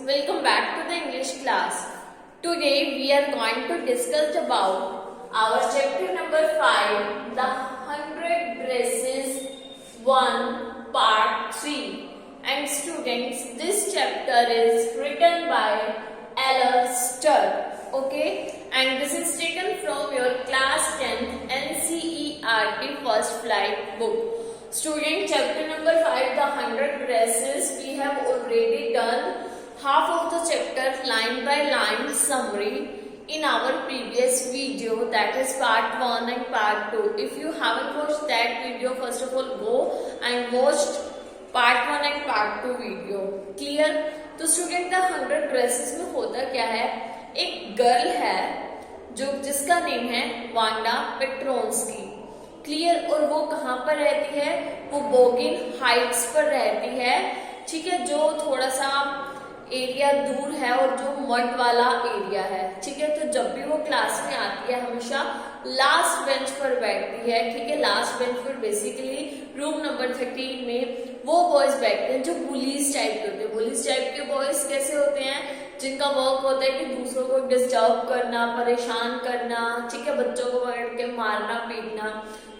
welcome back to the English class. Today we are going to discuss about our chapter number 5, the 100 dresses 1 part 3. And students, this chapter is written by Ella Sturr. Okay, and this is taken from your class 10th NCERT First Flight book. Student, chapter number 5, the 100 dresses, we have already done half of the chapter line by line summary in our previous video, that is part 1 and part 2. If you haven't watched that video, first of all go and watch part 1 and part 2 video. Clear? तो student the 100 dresses में होता क्या है, एक girl है जो जिसका name है वांडा पेट्रोन्स्की. क्लियर? और वो कहाँ पर रहती है, वो बोगिन हाइट्स पर रहती है. ठीक है, जो थोड़ा सा एरिया दूर है और जो मड वाला एरिया है. ठीक है, तो जब भी वो क्लास में आती है हमेशा लास्ट बेंच पर बैठती है. ठीक है, लास्ट बेंच पर बेसिकली रूम नंबर 13 में वो बॉयज बैठते हैं जो बुलीज टाइप के होते हैं. बुलीज टाइप के बॉयज कैसे होते हैं, जिनका वर्क होता है कि दूसरों को डिस्टर्ब करना, परेशान करना. ठीक है, बच्चों को पकड़ के मारना पीटना.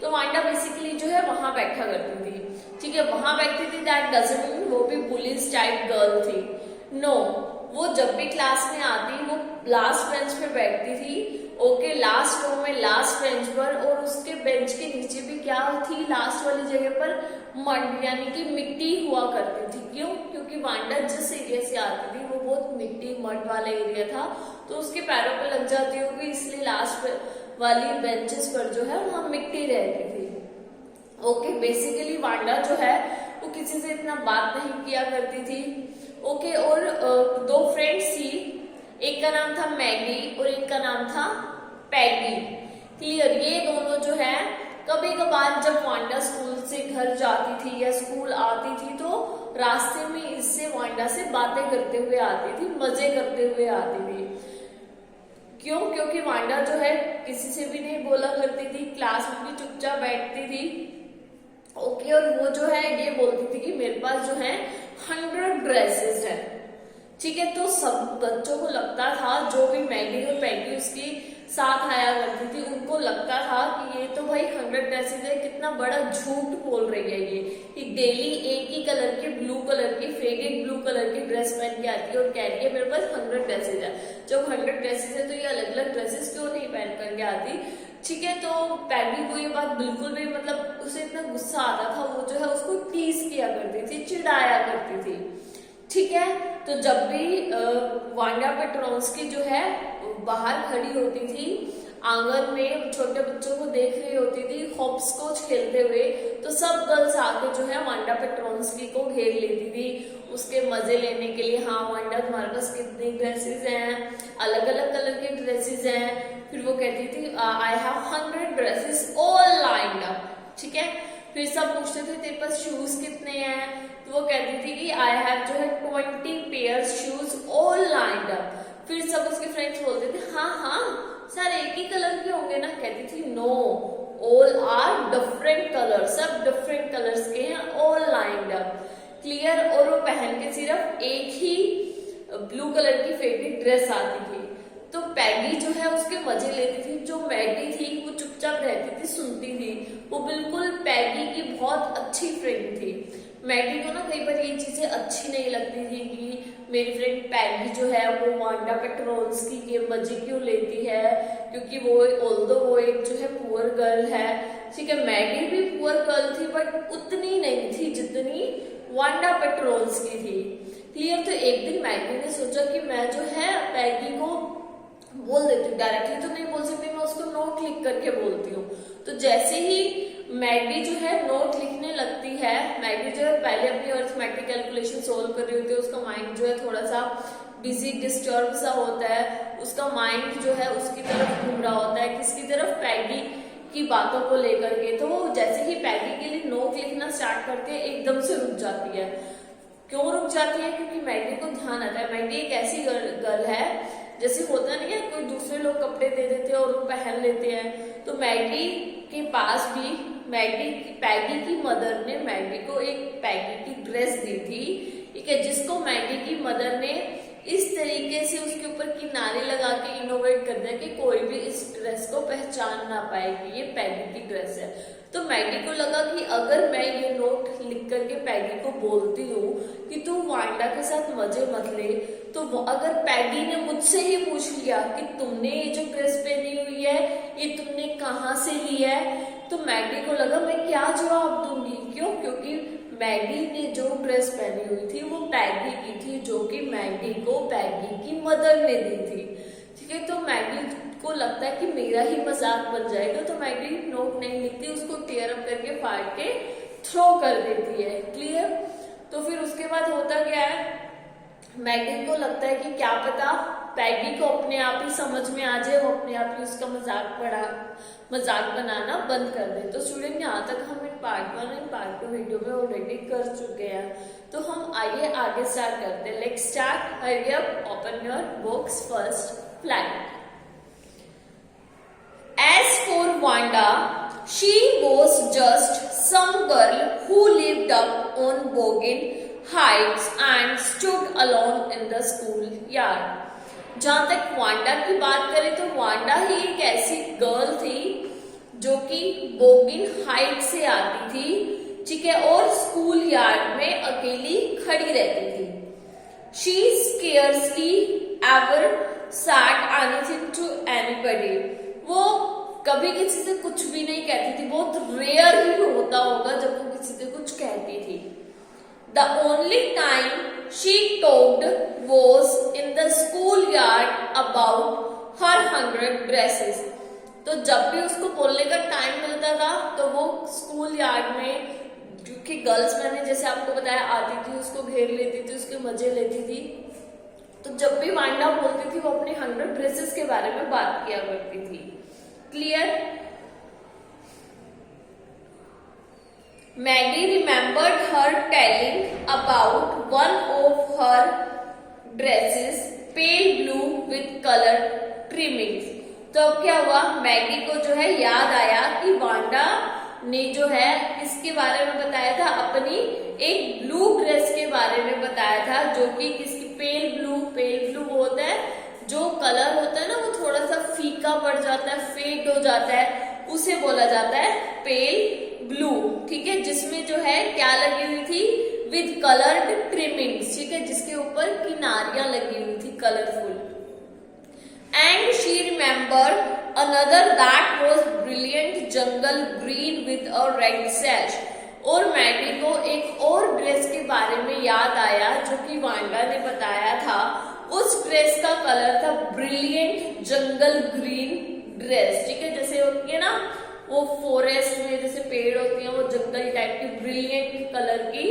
तो वांडा बेसिकली जो है वहां बैठा करती थी. ठीक है, वहां बैठती थी. दैट डजंट मीन वो भी बुलीज टाइप गर्ल थी. नो, वो जब भी क्लास में आती वो लास्ट बेंच पे बैठती थी. ओके, लास्ट रो में लास्ट बेंच पर, और उसके बेंच के नीचे भी क्या थी, लास्ट वाली जगह पर मड यानी कि मिट्टी हुआ करती थी. क्यों? क्योंकि वांडा जिस एरिया से आती थी वो बहुत मिट्टी मड वाला एरिया था, तो उसके पैरों पे लग जाती होगी, इसलिए लास्ट वाली बेंचेस पर जो है वहां मिट्टी रहती थी. ओके, बेसिकली वांडा जो है वो किसी से इतना बात नहीं किया करती थी. ओके, और दो फ्रेंड्स थी, एक का नाम था मैगी और एक का नाम था पैगी. क्लियर? ये दोनों जो है कभी कभार जब वांडा स्कूल से घर जाती थी या स्कूल आती थी तो रास्ते में इससे वांडा से बातें करते हुए आती थी, मजे करते हुए आती थी. क्यों? क्योंकि वांडा जो है किसी से भी नहीं बोला करती थी, क्लास में भी चुपचाप बैठती थी. ओके, और वो जो है ये बोलती थी कि मेरे पास जो है 100 ड्रेसेस है. ठीक है, तो सब बच्चों को लगता था, जो भी मैगी और पैगी उसकी साथ आया करती थी, उनको लगता था कि ये तो भाई 100 ड्रेसेस है. कितना बड़ा झूठ बोल रही है ये, कि डेली एक ही कलर की, ब्लू कलर की, फेडेड ब्लू कलर की ड्रेस पहन के आती है और कह रही है मेरे पास 100 ड्रेसेस है. जब 100 ड्रेसेस है तो ये अलग अलग ड्रेसेस क्यों नहीं पहन करके आती. ठीक है, तो पैगी को ये बात बिल्कुल भी, मतलब उसे इतना गुस्सा आता था, वो जो है उसको टीज किया करती थी, चिढ़ाया करती थी. ठीक है, तो जब भी वांडा पेट्रोन्स्की जो है बाहर खड़ी होती थी आंगन में, छोटे बच्चों को देख रही होती थी हॉपस्कॉच खेलते हुए, तो सब गर्ल्स आके जो है वांडा पेट्रोन्स्की को घेर लेती थी उसके मजे लेने के लिए. हाँ वांडा, तुम्हारे पास कितनी ड्रेसेस हैं, अलग अलग कलर के ड्रेसेस हैं. फिर वो कहती थी I have 100 dresses all lined up. ठीक है, फिर सब पूछते थे तेरे पास शूज कितने हैं, तो वो कहती थी कि आई हैव जो है 20 pairs shoes all lined up. फिर सब उसके फ्रेंड्स बोलते थे हाँ हाँ सारे एक ही कलर के होंगे ना. कहती थी no, all are different colour, सब डिफरेंट कलर्स के हैं, ऑल लाइंड अप. क्लियर? और वो पहन के सिर्फ एक ही ब्लू कलर की फेवरेट ड्रेस आती थी. तो पैगी जो है उसके मजे लेती थी. जो मैगी थी वो चुपचाप रहती थी, सुनती थी. वो बिल्कुल पैगी की बहुत अच्छी फ्रेंड थी. मैगी को ना कई बार ये चीजें अच्छी नहीं लगती थी कि मेरी फ्रेंड पैगी जो है वो वांडा पेट्रोन्स्की के मजे क्यों लेती है, क्योंकि वो ऑल्दो वो एक जो है पुअर गर्ल है. ठीक है, मैगी भी पुअर गर्ल थी बट उतनी नहीं थी जितनी वांडा पेट्रोन्स्की थी. क्लियर? तो एक दिन मैगी ने सोचा कि मैं जो है पैगी को बोल देती हूँ, डायरेक्टली तो नहीं बोल सकती, मैं उसको नोट लिख करके बोलती हूँ. तो जैसे ही मैगी जो है नोट लिखने लगती है, मैगी जो है पहले अपनी अरिथमेटिक कैलकुलेशन सोल्व कर रही होती है, उसका माइंड जो है थोड़ा सा बिजी डिस्टर्ब सा होता है, उसका माइंड जो है उसकी तरफ घूम रहा होता है. किसकी तरफ? पैगी की बातों को लेकर के. तो वो जैसे ही पैगी के लिए नोट लिखना स्टार्ट करती है एकदम से रुक जाती है. क्यों रुक जाती है? क्योंकि मैगी को ध्यान आता है मैगी एक ऐसी गर्ल है, जैसे होता नहीं है कोई दूसरे लोग कपड़े दे देते हैं और वो पहन लेते हैं, तो मैगी के पास भी पैगी की मदर ने मैगी को एक पैगी की ड्रेस दी थी. ठीक है, जिसको मैगी की मदर ने इस तरीके से उसके ऊपर किनारे लगा के इनोवेट कर दिया कि कोई भी इस ड्रेस को पहचान ना पाए कि ये पैगी की ड्रेस है। तो मैगी को लगा कि अगर मैं ये नोट लिख करके पैगी को बोलती हूँ कि तू वांडा के साथ मजे मत ले, तो अगर पैगी ने मुझसे ही पूछ लिया कि तुमने ये जो ड्रेस पहनी हुई है ये तुमने कहाँ से ली है, तो मैगी को लगा मैं क्या जवाब दूंगी। क्यों? क्योंकि मैगी ने जो ड्रेस पहनी हुई थी वो पैगी की थी, जो कि मैगी को पैगी की मदर ने दी थी। ठीक है, तो मैगी को लगता है कि मेरा ही मजाक बन जाएगा, तो मैगी नोट नहीं लिखती, उसको टीयर अप करके फाड़ के थ्रो कर देती है। क्लियर? तो फिर उसके बाद होता क्या है, मैगी को लगता है कि क्या पता पैगी को अपने आप ही समझ में आ जाए, वो अपने आप ही उसका मजाक बनाना बंद कर दे। तो स्टूडेंट यहाँ तक हम इन पार्ट 1 और पार्ट 2 वीडियो में ऑलरेडी कर चुके हैं। तो हम आइए आगे स्टार्ट करते हैं। Let's start. Hurry up, open your books. First, flight. As for Wanda, she was just some girl who lived up on Bogan Heights and stood alone in the school yard. जहां तक Wanda की बात करें तो Wanda ही एक ऐसी girl थी जो कि बोगिन हाइट से आती थी, ठीक है, और स्कूल यार्ड में अकेली खड़ी रहती थी। She scarcely ever said anything to anybody. वो कभी किसी से कुछ भी नहीं कहती थी, बहुत रेयर ही होता होगा जब वो किसी से कुछ कहती थी। The only time she talked was in the schoolyard about her 100 dresses. तो जब भी उसको बोलने का टाइम मिलता था तो वो स्कूल यार्ड में, क्योंकि गर्ल्स मैंने जैसे आपको बताया आती थी, उसको घेर लेती थी, उसके मजे लेती थी। तो जब भी वांडा बोलती थी वो अपने 100 ड्रेसेस के बारे में बात किया करती थी। Clear? Maggie remembered her telling about one of her dresses, pale blue with colored trimmings. तो अब क्या हुआ, मैगी को जो है याद आया कि वांडा ने जो है इसके बारे में बताया था, अपनी एक ब्लू ड्रेस के बारे में बताया था, जो कि किसकी, पेल ब्लू होता है जो कलर होता है ना वो थोड़ा सा फीका पड़ जाता है, फेड हो जाता है, उसे बोला जाता है पेल ब्लू। ठीक है, जिसमें जो है क्या लगी हुई थी, विद कलर्ड ट्रिमिंग्स, ठीक है, जिसके ऊपर किनारियां लगी हुई थी colourful. And she remember another that was brilliant jungle green with a red sash. और मैगी को एक और ड्रेस के बारे में याद आया जो कि वांडा ने बताया था। उस ड्रेस का कलर था ब्रिलियंट जंगल ग्रीन ड्रेस। ठीक है, जैसे होती है ना वो फॉरेस्ट में जैसे पेड़ होती है, वो जंगल टाइप की ब्रिलियंट कलर की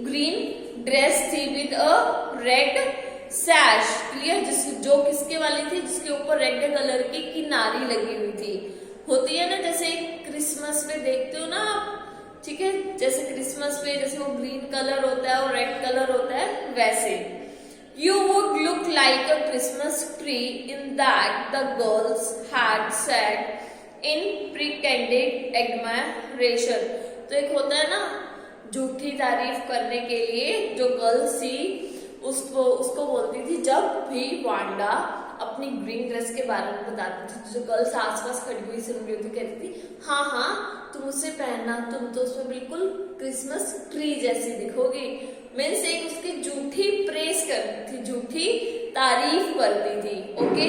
ग्रीन ड्रेस थी विद अ रेड सैश। क्लियर? जो किसके वाली थी, जिसके ऊपर रेड कलर की किनारी लगी हुई थी। होती है ना जैसे क्रिसमस में देखते हो ना आप, ठीक है, जैसे क्रिसमस पे जैसे वो ग्रीन कलर होता है और रेड कलर होता है, वैसे। You would look like a Christmas tree in that, the girls had said in pretended admiration. तो एक होता है ना झूठी तारीफ करने के लिए जो गर्ल्स थी उसको बोलती थी, जब भी वांडा अपनी ग्रीन ड्रेस के बारे में बताती थी, जो गर्ल्स आसपास खड़ी हुई सुन रही होती, कहती थी हाँ तुम उसे पहनना, तुम तो उसमें बिल्कुल क्रिसमस ट्री जैसी दिखोगी। मीन्स एक उसकी झूठी प्रेस करती थी, झूठी तारीफ करती थी। Okay,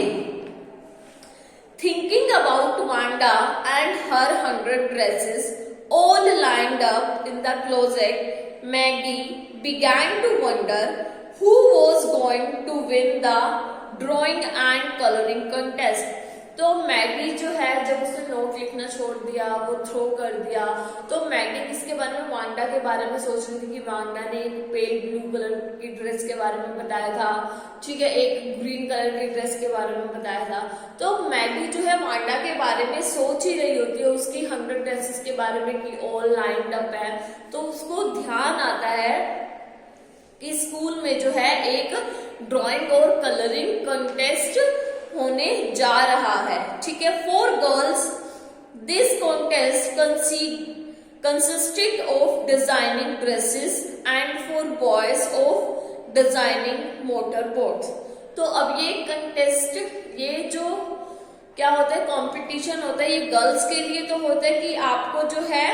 thinking about Wanda and her 100 dresses all lined up in the closet, Maggie began to wonder who was going to win the drawing and coloring contest. तो मैगी जो है जब उसने नोट लिखना छोड़ दिया, वो थ्रो कर दिया, तो मैगी किसके बारे में, वांडा के बारे में सोच रही थी कि वांडा ने एक पेल ब्लू कलर की ड्रेस के बारे में बताया था, ठीक है, एक ग्रीन कलर की ड्रेस के बारे में बताया था। तो मैगी जो है वांडा के बारे में सोच ही रही होती है, उसकी 100 ड्रेसेस के बारे में कि ऑल लाइंड अप है। तो उसको ध्यान आता है कि स्कूल में जो है एक ड्राइंग और कलरिंग कंटेस्ट होने जा रहा है। ठीक है, 4 girls, this contest consisted of designing dresses, and 4 boys of designing motor boats. तो अब ये कंटेस्ट, ये जो क्या होता है कंपटीशन होता है, ये गर्ल्स के लिए तो होता है कि आपको जो है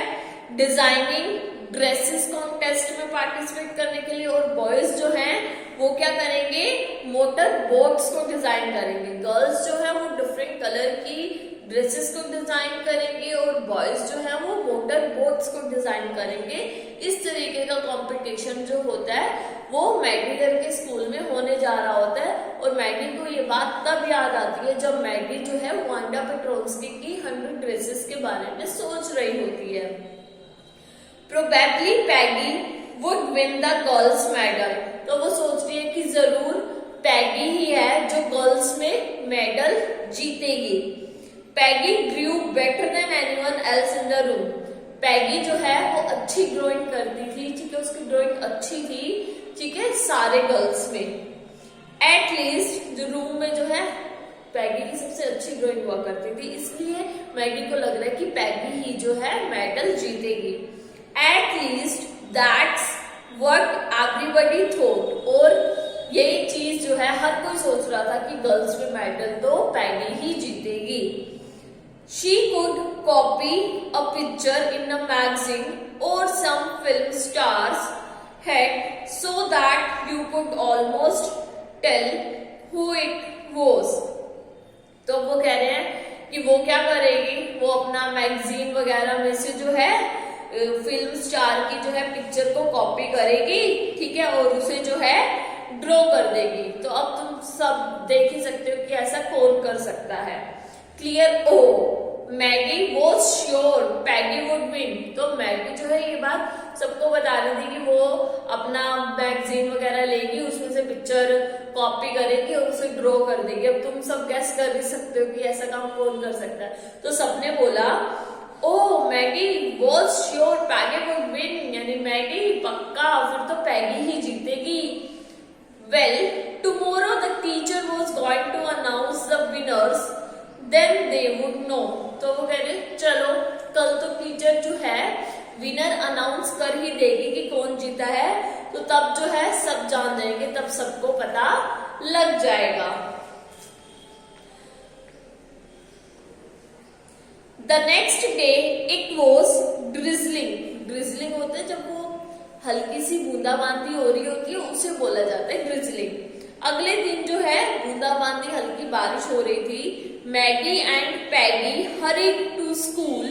डिजाइनिंग ड्रेसेस कॉन्टेस्ट में पार्टिसिपेट करने के लिए, और बॉयज जो हैं वो क्या करेंगे, मोटर बोट्स को डिजाइन करेंगे। गर्ल्स जो है वो डिफरेंट कलर की ड्रेसेस को डिजाइन करेंगे और बॉयज जो है वो मोटर बोट्स को डिजाइन करेंगे। इस तरीके का कंपटीशन जो होता है वो मैगी के स्कूल में होने जा रहा होता है। और मैगी को ये बात तब याद आती है जब मैगी जो है वांडा पेट्रोल्स्की की 100 ड्रेसेस के बारे में सोच रही होती है। Probably Peggy would win the girls medal. तो वो सोच रही है कि जरूर पैगी ही है जो गर्ल्स में मेडल जीतेगी। Peggy grew better than anyone else in the room. Peggy जो है वो अच्छी ड्राइंग करती थी, ठीक है, उसकी ड्राइंग अच्छी थी, ठीक है, सारे गर्ल्स में। एटलीस्ट जो रूम में जो है पैगी की सबसे अच्छी ड्राइंग हुआ करती थी, इसलिए मैगी को लग रहा है कि पैगी ही जो है मेडल जीतेगी। At least that's what everybody thought. और यही चीज जो है हर कोई सोच रहा था कि गर्ल्स में मेडल तो पैगी ही जीतेगी। She could copy a picture in a magazine or some film star's head so that you could almost tell who it was। तो वो कह रहे हैं कि वो क्या करेगी, वो अपना मैगजीन वगैरह में से जो है फिल्म स्टार की जो है पिक्चर को कॉपी करेगी, ठीक है, और उसे जो है ड्रॉ कर देगी। तो अब तुम सब देख ही सकते हो कि ऐसा कौन कर सकता है। Clear. Oh Maggie was sure Peggy would win. तो मैगी जो है ये बात सबको बता रही थी कि वो अपना मैगजीन वगैरह लेगी, उसमें से पिक्चर कॉपी करेगी और उसे ड्रॉ कर देगी। अब तुम सब गेस कर ही सकते हो कि ऐसा काम कौन कर सकता है। तो सबने बोला oh Maggie was sure Peggy would win, यानी मैगी पक्का फिर तो पैगी ही जीतेगी। Well tomorrow the teacher was going to announce the winners then they would know. तो वो कह रहे चलो कल तो टीचर जो है विनर अनाउंस कर ही देगी कि कौन जीता है, तो तब जो है सब जान जाएंगे, तब सबको पता लग जाएगा। The next day it was drizzling. Drizzling होता है जब वो हल्की सी बूंदाबांदी हो रही होती है, उसे बोला जाता है ड्रिजलिंग। अगले दिन जो है बूंदाबांदी हल्की बारिश हो रही थी। Maggie and Peggy hurried to school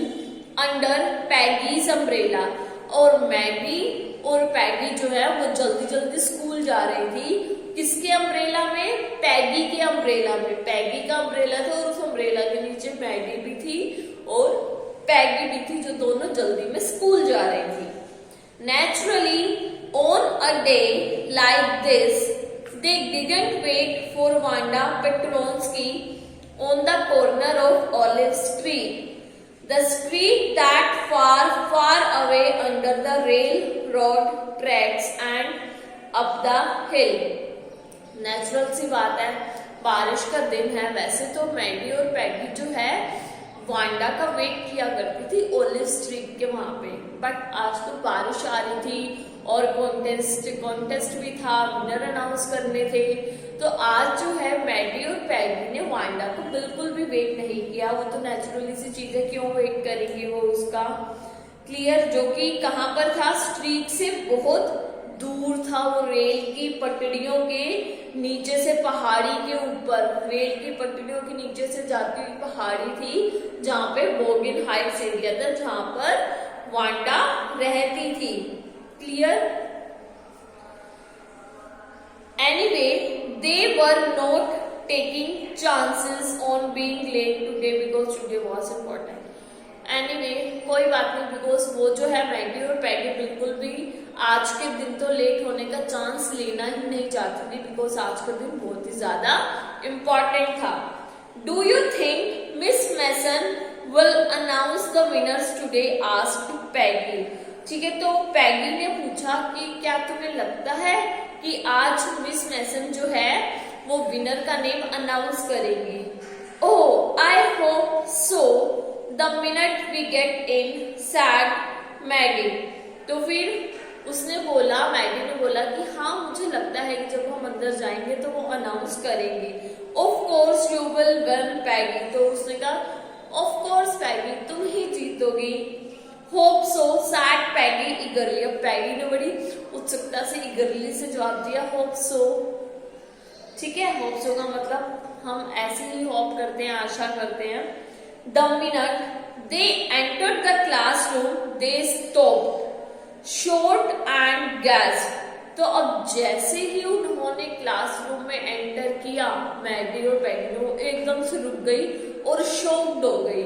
under Peggy's umbrella. और मैगी और पैगी जो है वो जल्दी जल्दी स्कूल जा रही थी। किसके अम्ब्रेला में? पैगी के अम्ब्रेला में। पैगी का अम्ब्रेला था और उस अम्ब्रेला के नीचे मैगी भी थी और पैगी भी थी, जो दोनों जल्दी में स्कूल जा रही थी। Naturally on a day like this they didn't wait for Wanda Petronsky on the corner of Olive Street, the street that far away under the railroad tracks and up the hill। Natural सी बात है, बारिश का दिन है। वैसे तो Maggi और पैगी जो है वांडा का वेट किया करती थी ओलिव स्ट्रीट के वहां पे, बट आज तो बारिश आ रही थी और कॉन्टेस्ट भी था, विनर अनाउंस करने थे। तो आज जो है मैगी और पैगी ने वांडा को बिल्कुल भी वेट नहीं किया। वो तो नेचुरली सी चीज है, क्यों वेट करेंगे वो उसका। क्लियर। जो कि कहाँ पर था? स्ट्रीट से बहुत दूर था, वो रेल की पटरियों के नीचे से, पहाड़ी के ऊपर, रेल की पटरियों के नीचे से जाती हुई पहाड़ी थी जहाँ पे बोगिन हाइट्स एरिया था, जहाँ पर वांडा रहती थी। Clear. Anyway they were not taking chances on being late today because today was important. Anyway कोई बात नहीं, बिकॉज वो जो है मैगी और पैगी बिल्कुल भी आज के दिन तो लेट होने का चांस लेना ही नहीं चाहती थी, बिकॉज आज का दिन बहुत ही ज्यादा इम्पोर्टेंट था। Do you think Miss Mason will announce the winners today? Asked Peggy. ठीक है, तो पैगी ने पूछा कि क्या तुम्हें लगता है कि आज मिस मैसन जो है वो विनर का नेम अनाउंस करेगी? Oh I hope so the minute we get in, said Maggie. तो फिर उसने बोला, मैगी ने बोला कि हाँ मुझे लगता है अंदर जाएंगे तो वो अनाउंस करेंगे। Of course you will win Peggy, तो उसने कहा ऑफ कोर्स पैगी तुम ही जीतोगी। होप सो सैड पैगी ईगरली, अब पैगी ने बड़ी उत्सुकता से ईगरली से जवाब दिया होप सो। ठीक है, होप सो का मतलब हम ऐसे ही होप करते हैं, आशा करते हैं। The minute they entered the classroom they stopped short and gasped, तो अब जैसे ही उन्होंने क्लासरूम में एंटर किया मैडी और पैगी ने वो एकदम से रुक गई और शॉक्ड हो गई।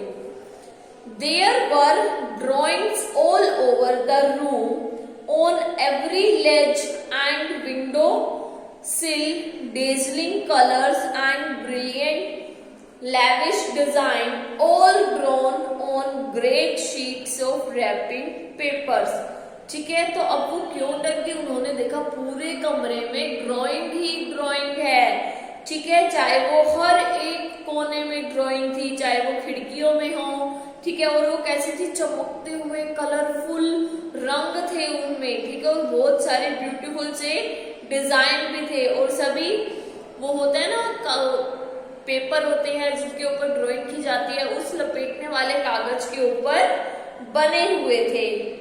There were drawings all over the room, on every ledge and window sill, dazzling colors and brilliant lavish design, all drawn on great sheets of wrapping papers. ठीक है, तो अब वो क्यों डर गई, उन्होंने देखा पूरे कमरे में ड्राइंग ही ड्राइंग है। ठीक है, चाहे वो हर एक कोने में ड्राइंग थी, चाहे वो खिड़कियों में हो। ठीक है, और वो कैसी थी, चमकते हुए कलरफुल रंग थे उनमें। ठीक है, और बहुत सारे ब्यूटीफुल से डिजाइन भी थे, और सभी वो होते हैं ना पेपर होते हैं जिसके ऊपर ड्राइंग की जाती है, उस लपेटने वाले कागज के ऊपर बने हुए थे।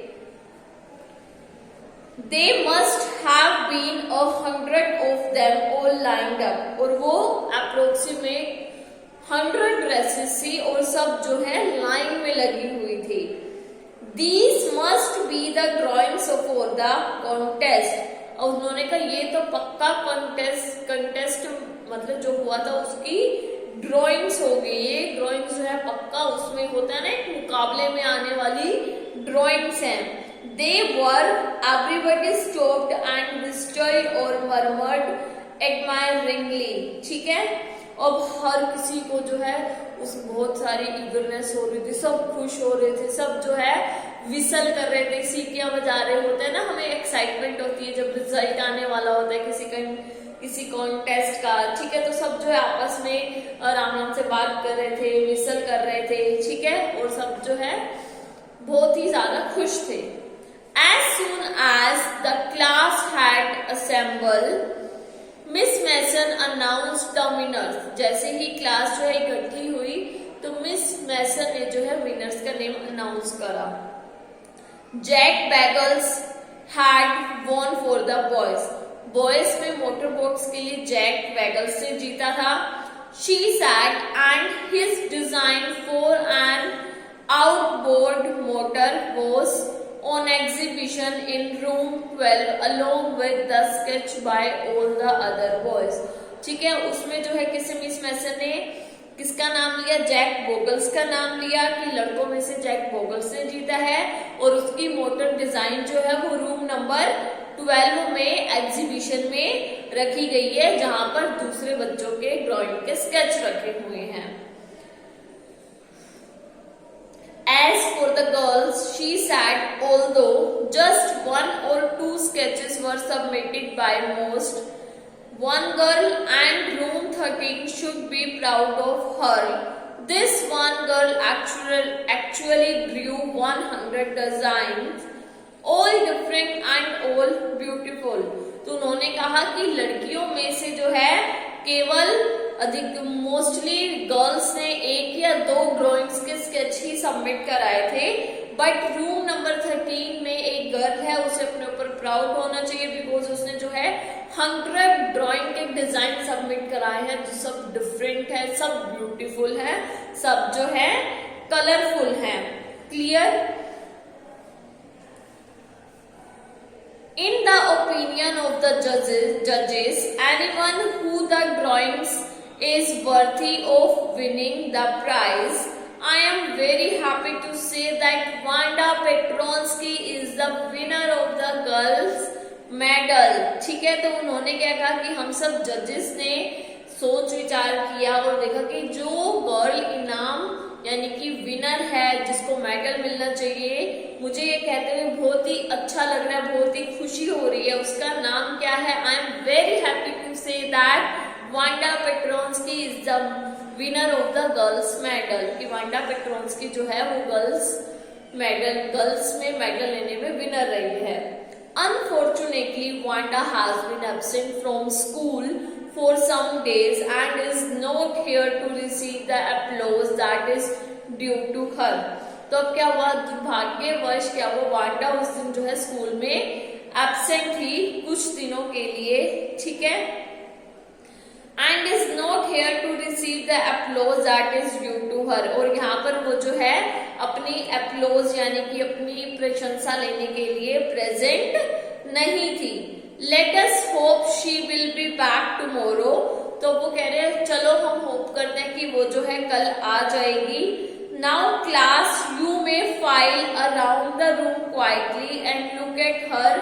They must have been 100 of them all lined up, और वो अप्रोक्सीमेट 100 ड्रेसेस थी और सब जो है लाइन में लगी हुई थी। These must be the drawings for the contest, और उन्होंने कहा ये तो पक्का कंटेस्ट मतलब जो हुआ था उसकी ड्राइंग्स हो गई, ये ड्राइंग्स जो है पक्का उसमें होता है ना एक मुकाबले में आने वाली ड्राइंग्स हैं। They were everybody stopped and whistled or murmured admiringly। ठीक है, अब हर किसी को जो है उस बहुत सारी ईगरनेस हो रही थी, सब खुश हो रहे थे, सब जो है विसल कर रहे थे, सीटियां बजा रहे होते हैं ना, हमें एक्साइटमेंट होती है जब रिजल्ट आने वाला होता है किसी कॉन्टेस्ट का। ठीक है, तो सब जो है आपस में आराम से बात कर रहे थे, विसल कर रहे थे। ठीक है, और सब जो है बहुत ही ज्यादा खुश थे। As soon as the class had assembled, Miss Mason announced the winners। जैसे ही क्लास जो है इकट्ठी हुई तो मिस मैसन ने जो है विनर्स का नेम अनाउंस करा। Jack Bagels had won for the boys, boys में मोटर बॉक्स के लिए जैक बैगल्स ने जीता था। She said and his design for an outboard motor was on exhibition in room 12 along with the sketch by all the other boys। ठीक है, उसमें जो है किसी मिस मैसन ने किसका नाम लिया, जैक बोगल्स का नाम लिया कि लड़कों में से जैक बोगल्स ने जीता है, और उसकी मोटर डिजाइन जो है वो रूम नंबर 12 में एग्जीबिशन में रखी गई है, जहां पर दूसरे बच्चों के ड्राइंग के स्केच रखे हुए हैं। As for the girls, she said, although just 1 or 2 sketches were submitted by most, one girl and room 13 should be proud of her. This one girl actually drew 100 designs, all different and all beautiful। तो उन्होंने कहा कि लड़कियों में से जो है केवल मोस्टली गर्ल्स ने 1 या 2 ड्राइंग्स के स्केच ही सबमिट कराए थे, बट रूम नंबर 13 में एक गर्ल है, उसे अपने ऊपर प्राउड होना चाहिए बिकॉज उसने जो है 100 ड्राइंग के डिजाइन सबमिट कराए हैं जो सब डिफरेंट है, सब ब्यूटीफुल है, सब जो है कलरफुल है। Clear? In the opinion of the judges, anyone who the drawings is worthy of winning the prize. I am very happy to say that Wanda Petronsky is the winner of the girls medal। ठीक है, तो उन्होंने क्या कहा कि हम सब जजेस ने सोच विचार किया और देखा कि जो गर्ल इनाम यानी कि विनर है, जिसको मेडल मिलना चाहिए, मुझे ये कहते हुए बहुत ही अच्छा लग रहा है, बहुत ही खुशी हो रही है, उसका नाम क्या है? I am very happy to say that Wanda Petronski is the winner of the girls medal. कि वांडा पेट्रोन्स्की जो है वो गर्ल्स में मेडल लेने में विनर रही है। Unfortunately, Wanda has been absent from school for some days and is not here to receive the applause that is due to her. तो अब क्या हुआ, दुर्भाग्यवश क्या वो वांडा उस दिन जो है स्कूल में एब्सेंट थी कुछ दिनों के लिए, ठीक है, and is not here to receive the applause that is due to her, और यहाँ पर वो जो है अपनी applause यानी कि अपनी प्रशंसा लेने के लिए प्रेजेंट नहीं थी. Let us hope she will be back tomorrow. तो वो कह रहे हैं चलो हम होप करते हैं कि वो जो है कल आ जाएगी. Now class, you may file around the room quietly and look at her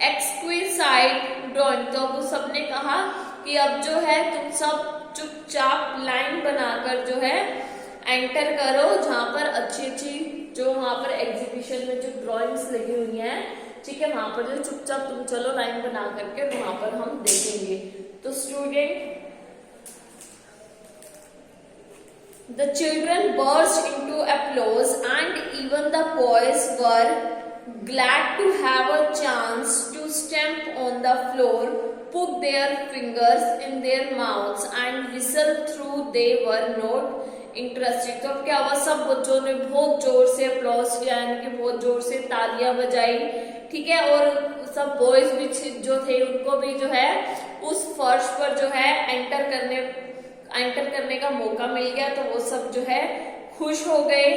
exquisite drawing. तो वो सबने कहा कि अब जो है तुम सब चुपचाप लाइन बनाकर जो है एंटर करो, जहां पर अच्छी अच्छी जो वहां पर एग्जीबिशन में जो ड्राइंग्स लगी हुई हैं, ठीक है, वहां पर जो चुपचाप तुम चलो लाइन बना करके वहां पर हम देखेंगे. तो student, the children burst into applause and even the boys were glad to have a chance to stamp on the floor, put their fingers in their mouths and whistle through. They were not interested. तो अब क्या हुआ, सब बच्चों ने बहुत जोर से अप्लॉज किया, यानी कि बहुत जोर से तालियां बजाई, ठीक है, और सब बॉयज भी जो थे उनको भी जो है उस फर्श पर जो है एंटर करने का मौका मिल गया, तो वो सब जो है खुश हो गए.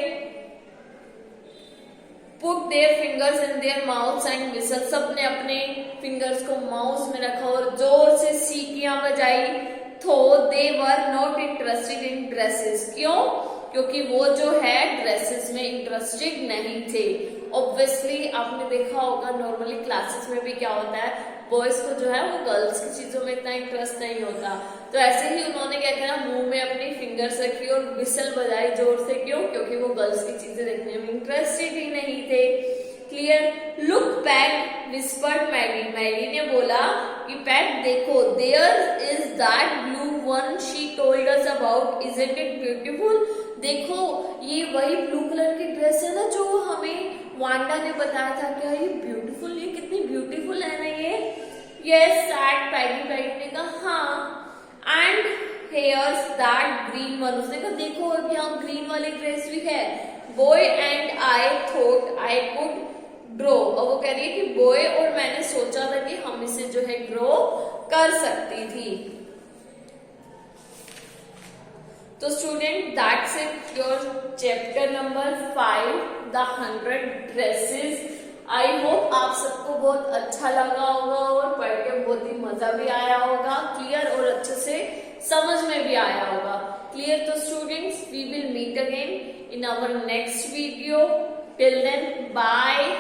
Put their fingers in their mouths and whistle. सब ने अपने फिंगर्स को माउस में रखा और जोर से सीटियां बजाई. तो they were not interested in dresses. क्यों? क्योंकि वो जो है ड्रेसेस में इंटरेस्टेड नहीं थे. ऑब्वियसली आपने देखा होगा नॉर्मली क्लासेस में भी क्या होता है, बॉयज को जो है वो गर्ल्स की चीजों में इतना इंटरेस्ट नहीं होता. तो ऐसे ही उन्होंने क्या किया, मुंह में अपनी फिंगर्स रखी और विसल बजाई जोर से. क्यों? क्योंकि वो गर्ल्स की चीजें देखने में इंटरेस्टेड ही नहीं थे. Clear? Look Pat whispered Mary. Mary ने बोला कि पैट देखो, there is that blue one she told us about, isn't it beautiful. देखो ये वही ब्लू कलर की ड्रेस है ना जो हमें वांडा ने बताया था. क्या ये ब्यूटीफुल, ये कितनी ब्यूटीफुल है ना ये. यस सैड पैगी. पैगी ने कहा हाँ. And hairs that green one. उसने कहा देखो अब यहाँ ग्रीन वाली ड्रेस भी है. Boy and I thought I could grow. और वो कह रही है कि बॉय और मैंने सोचा था कि हम इसे जो है ग्रो कर सकती थी. तो student, that's it your chapter number 5, the 100 dresses. I hope आप सबको बहुत अच्छा लगा होगा और पढ़ के बहुत ही मजा भी आया होगा. क्लियर? और अच्छे से समझ में भी आया होगा. क्लियर? तो students, we will meet again in our next video. Till then, bye.